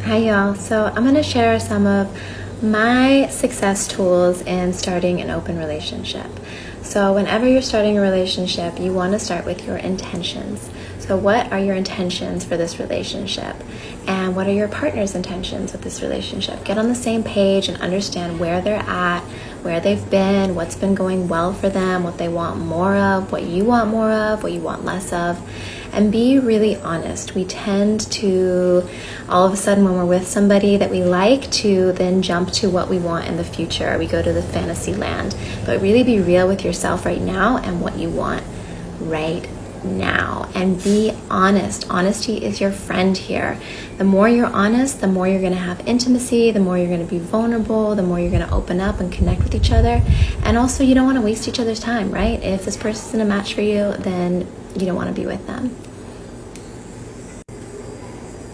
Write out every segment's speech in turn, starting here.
Hi y'all. So I'm going to share some of my success tools in starting an open relationship. So whenever you're starting a relationship, you want to start with your intentions. So what are your intentions for this relationship? And what are your partner's intentions with this relationship? Get on the same page and understand where they're at, where they've been, what's been going well for them, what they want more of, what you want more of, what you want less of. And be really honest. We tend to, all of a sudden when we're with somebody that we like, to then jump to what we want in the future. We go to the fantasy land. But really be real with yourself right now and what you want right now. And be honest. Honesty is your friend here. The more you're honest, the more you're going to have intimacy, the more you're going to be vulnerable, the more you're going to open up and connect with each other. And also, you don't want to waste each other's time, right? If this person isn't a match for you, then you don't want to be with them.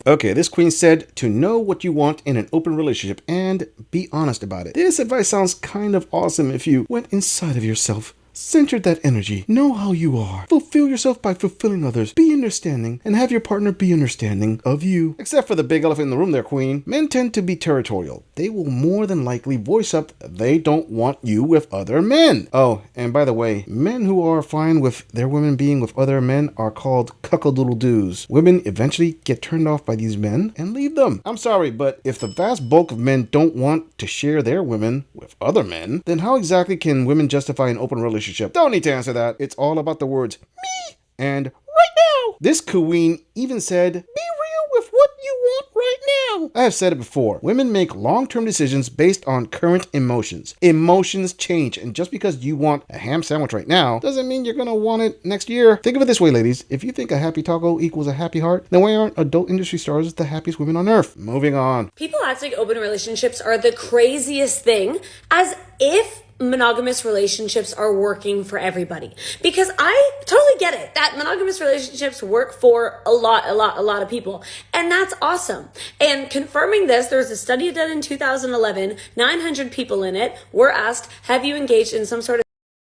Okay, this queen said to know what you want in an open relationship and be honest about it. This advice sounds kind of awesome if you went inside of yourself, centered that energy, know how you are, fulfill yourself by fulfilling others, be understanding, and have your partner be understanding of you. Except for the big elephant in the room there, queen. Men tend to be territorial. They will more than likely voice up they don't want you with other men. Oh, and by the way, men who are fine with their women being with other men are called cuckold-doodle-doos. Women eventually get turned off by these men and leave them. I'm sorry, but if the vast bulk of men don't want to share their women with other men, then how exactly can women justify an open relationship? Don't need to answer that. It's all about the words me and right now. This queen even said, be real with what you want right now. I have said it before. Women make long-term decisions based on current emotions. Emotions change, and just because you want a ham sandwich right now doesn't mean you're gonna want it next year. Think of it this way, ladies. If you think a happy taco equals a happy heart, then why aren't adult industry stars the happiest women on earth? Moving on. People act like open relationships are the craziest thing, as if monogamous relationships are working for everybody. Because I totally get it that monogamous relationships work for a lot of people. And that's awesome. And confirming this, there was a study done in 2011, 900 people in it were asked, have you engaged in some sort of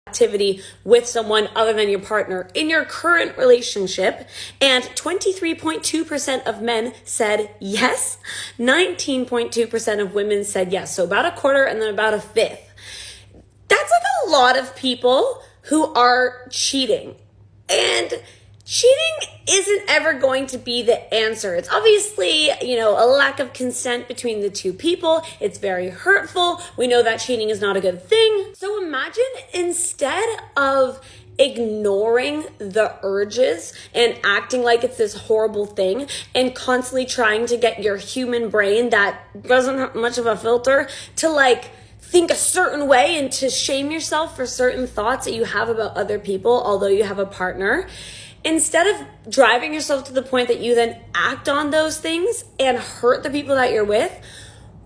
activity with someone other than your partner in your current relationship? And 23.2% of men said yes. 19.2% of women said yes. So about a quarter and then about a fifth. That's like a lot of people who are cheating. And cheating isn't ever going to be the answer. It's obviously, a lack of consent between the two people. It's very hurtful. We know that cheating is not a good thing. So imagine instead of ignoring the urges and acting like it's this horrible thing and constantly trying to get your human brain that doesn't have much of a filter to think a certain way and to shame yourself for certain thoughts that you have about other people, although you have a partner. Instead of driving yourself to the point that you then act on those things and hurt the people that you're with,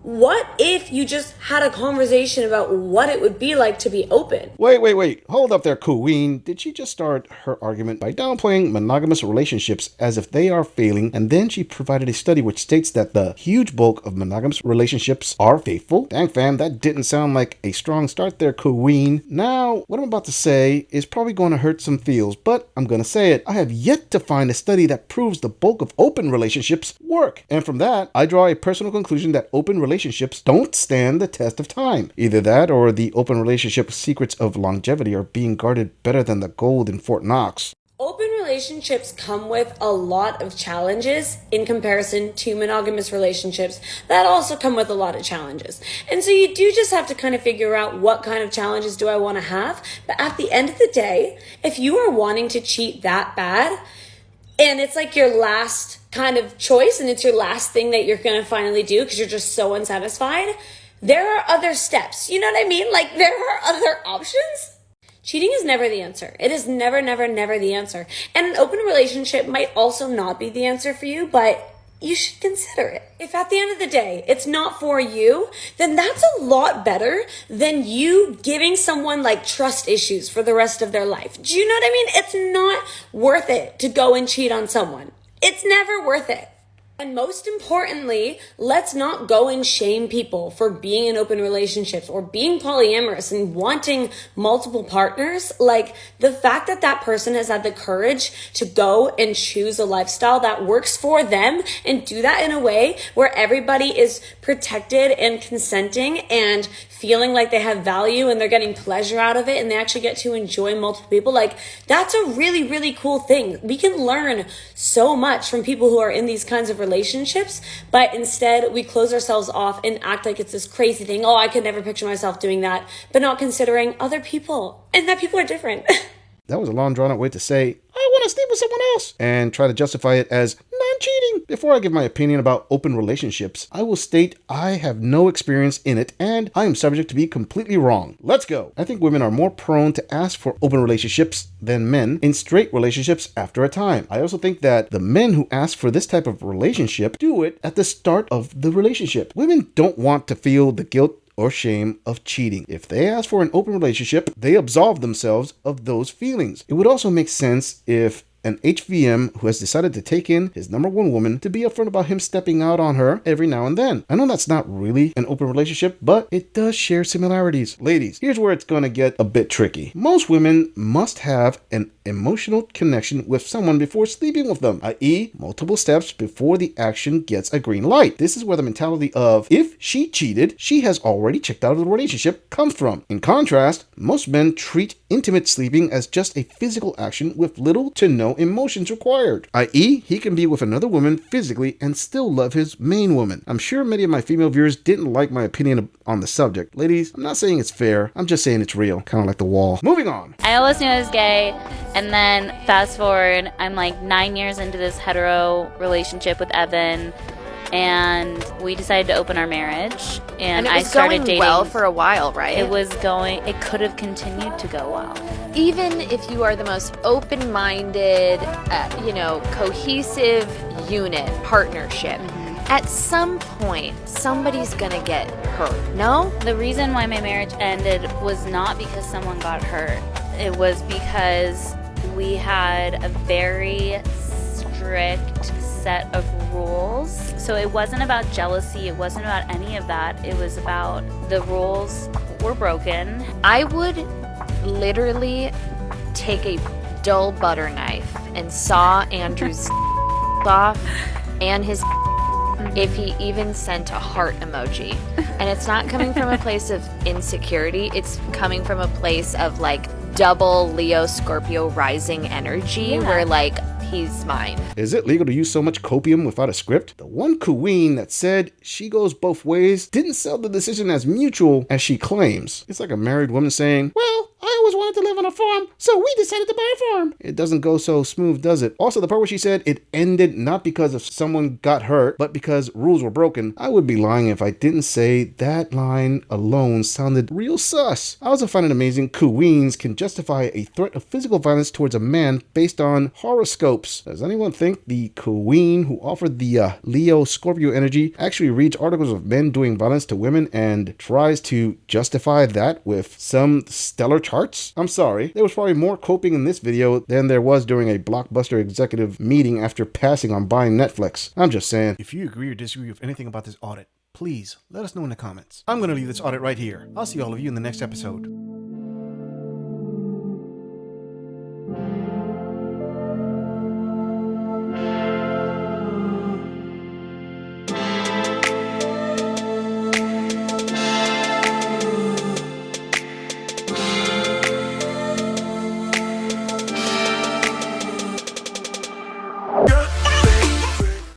what if you just had a conversation about what it would be like to be open? Wait. Hold up there, queen. Did she just start her argument by downplaying monogamous relationships as if they are failing, and then she provided a study which states that the huge bulk of monogamous relationships are faithful? Dang, fam, that didn't sound like a strong start there, queen. Now, what I'm about to say is probably going to hurt some feels, but I'm going to say it. I have yet to find a study that proves the bulk of open relationships work. And from that, I draw a personal conclusion that open relationships don't stand the test of time. Either that or the open relationship secrets of longevity are being guarded better than the gold in Fort Knox. Open relationships come with a lot of challenges in comparison to monogamous relationships that also come with a lot of challenges. And so you do just have to kind of figure out what kind of challenges do I want to have. But at the end of the day, if you are wanting to cheat that bad, and it's like your last kind of choice and it's your last thing that you're going to finally do because you're just so unsatisfied, there are other steps. You know what I mean? There are other options. Cheating is never the answer. It is never the answer. And an open relationship might also not be the answer for you, but you should consider it. If at the end of the day, it's not for you, then that's a lot better than you giving someone trust issues for the rest of their life. Do you know what I mean? It's not worth it to go and cheat on someone. It's never worth it. And most importantly, let's not go and shame people for being in open relationships or being polyamorous and wanting multiple partners. Like, the fact that that person has had the courage to go and choose a lifestyle that works for them and do that in a way where everybody is protected and consenting and feeling like they have value and they're getting pleasure out of it and they actually get to enjoy multiple people. Like, that's a really, really cool thing. We can learn so much from people who are in these kinds of relationships, but instead we close ourselves off and act like it's this crazy thing. Oh, I could never picture myself doing that, but not considering other people and that people are different. That was a long drawn out way to say, I want to sleep with someone else, and try to justify it as non-cheating. Before I give my opinion about open relationships, I will state I have no experience in it and I am subject to be completely wrong. Let's go. I think women are more prone to ask for open relationships than men in straight relationships after a time. I also think that the men who ask for this type of relationship do it at the start of the relationship. Women don't want to feel the guilt or shame of cheating. If they ask for an open relationship, they absolve themselves of those feelings. It would also make sense if an HVM who has decided to take in his number one woman to be upfront about him stepping out on her every now and then. I know that's not really an open relationship, but it does share similarities. Ladies, here's where it's gonna get a bit tricky. Most women must have an emotional connection with someone before sleeping with them, i.e. multiple steps before the action gets a green light. This is where the mentality of, if she cheated, she has already checked out of the relationship comes from. In contrast, most men treat intimate sleeping as just a physical action with little to no emotions required, i.e. he can be with another woman physically and still love his main woman. I'm sure many of my female viewers didn't like my opinion on the subject. Ladies, I'm not saying it's fair, I'm just saying it's real, kind of like the wall. Moving on. I always knew I was gay, and then fast forward, I'm like 9 years into this hetero relationship with Evan, and we decided to open our marriage, and I started dating. Going well for a while, right? It could have continued to go well. Even if you are the most open-minded, cohesive unit, partnership, at some point, somebody's gonna get hurt, no? The reason why my marriage ended was not because someone got hurt. It was because we had a very strict set of rules. So it wasn't about jealousy, it wasn't about any of that. It was about the rules were broken. I would literally take a dull butter knife and saw Andrew's off and his if he even sent a heart emoji. And it's not coming from a place of insecurity, it's coming from a place of like double Leo Scorpio rising energy where like he's mine. Is it legal to use so much copium without a script? The one queen that said she goes both ways didn't sell the decision as mutual as she claims. It's like a married woman saying, well, I always wanted to live on a farm, so we decided to buy a farm. It doesn't go so smooth, does it? Also, the part where she said it ended not because of someone got hurt, but because rules were broken. I would be lying if I didn't say that line alone sounded real sus. I also find it amazing queens can justify a threat of physical violence towards a man based on horoscopes. Does anyone think the queen who offered the Leo Scorpio energy actually reads articles of men doing violence to women and tries to justify that with some stellar charts? I'm sorry, there was probably more coping in this video than there was during a Blockbuster executive meeting after passing on buying Netflix. I'm just saying. If you agree or disagree with anything about this audit, please let us know in the comments. I'm going to leave this audit right here. I'll see all of you in the next episode.